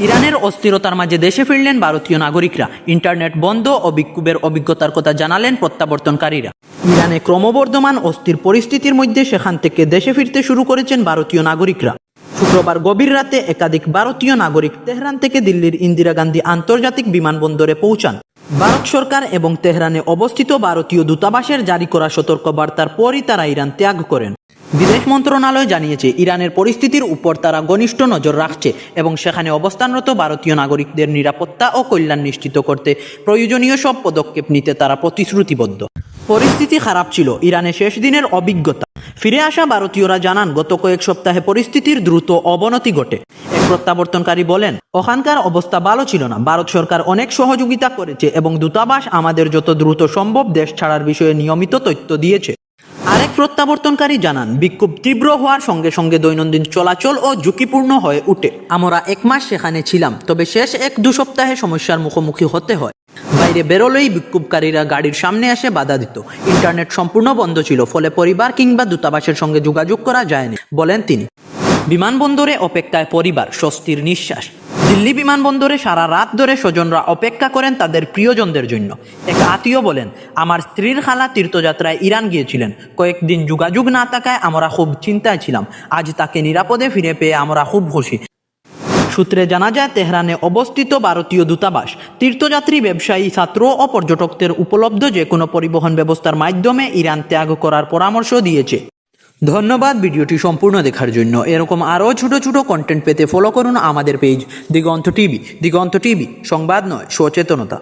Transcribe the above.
ইরানের অস্থিরতার মাঝে দেশে ফিরলেন ভারতীয় নাগরিকরা। ইন্টারনেট বন্ধ ও বিক্ষোভের অভিজ্ঞতার কথা জানালেন প্রত্যাবর্তনকারীরা। ইরানে ক্রমবর্ধমান অস্থির পরিস্থিতির মধ্যে সেখান থেকে দেশে ফিরতে শুরু করেছেন ভারতীয় নাগরিকরা। শুক্রবার গভীর রাতে একাধিক ভারতীয় নাগরিক তেহরান থেকে দিল্লির ইন্দিরা গান্ধী আন্তর্জাতিক বিমানবন্দরে পৌঁছান। ভারত সরকার এবং তেহরানে অবস্থিত ভারতীয় দূতাবাসের জারি করা সতর্কবার্তার পরই তারা ইরান ত্যাগ করেন। বিদেশ মন্ত্রণালয় জানিয়েছে, ইরানের পরিস্থিতির উপর তারা ঘনিষ্ঠ নজর রাখছে এবং সেখানে অবস্থানরত ভারতীয় নাগরিকদের নিরাপত্তা ও কল্যাণ নিশ্চিত করতে প্রয়োজনীয় সব পদক্ষেপ নিতে তারা প্রতিশ্রুতিবদ্ধ। পরিস্থিতি খারাপ ছিল। ইরানের শেষ দিনের অভিজ্ঞতা। ফিরে আসা ভারতীয়রা জানান, গত কয়েক সপ্তাহে পরিস্থিতির দ্রুত অবনতি ঘটে। এক প্রত্যাবর্তনকারী বলেন, ওখানকার অবস্থা ভালো ছিল না। ভারত সরকার অনেক সহযোগিতা করেছে এবং দূতাবাস আমাদের যত দ্রুত সম্ভব দেশ ছাড়ার বিষয়ে নিয়মিত তথ্য দিয়েছে। আরেক প্রত্যাবর্তনকারী জানান, বিক্ষোভ তীব্র হওয়ার সঙ্গে সঙ্গে দৈনন্দিন চলাচল ও ঝুঁকিপূর্ণ হয়ে ওঠে। আমরা 1 মাস সেখানে ছিলাম, তবে শেষ 1-2 সপ্তাহে সমস্যার মুখোমুখি হতে হয়। বাইরে বেরোলেই বিক্ষোভকারীরা গাড়ির সামনে এসে বাধা দিত। ইন্টারনেট সম্পূর্ণ বন্ধ ছিল, ফলে পরিবার কিংবা দূতাবাসের সঙ্গে যোগাযোগ করা যায়নি, বলেন তিনি। বিমানবন্দরে অপেক্ষায় পরিবার, স্বস্তির নিঃশ্বাস। দিল্লি বিমানবন্দরে সারা রাত ধরে স্বজনরা অপেক্ষা করেন তাদের প্রিয়জনদের জন্য। এক আত্মীয় বলেন, আমার স্ত্রীর খালা তীর্থযাত্রায় ইরান গিয়েছিলেন। কয়েকদিন যোগাযোগ না থাকায় আমরা খুব চিন্তায় ছিলাম। আজ তাকে নিরাপদে ফিরে পেয়ে আমরা খুব খুশি। সূত্রে জানা যায়, তেহরানে অবস্থিত ভারতীয় দূতাবাস তীর্থযাত্রী, ব্যবসায়ী, ছাত্র ও পর্যটকদের উপলব্ধ যে কোনো পরিবহন ব্যবস্থার মাধ্যমে ইরান ত্যাগ করার পরামর্শ দিয়েছে। ধন্যবাদ ভিডিওটি সম্পূর্ণ দেখার জন্য। এরকম আরও ছোট ছোট কন্টেন্ট পেতে ফলো করুন আমাদের পেজ দিগন্ত টিভি। দিগন্ত টিভি, সংবাদ নয়, সচেতনতা।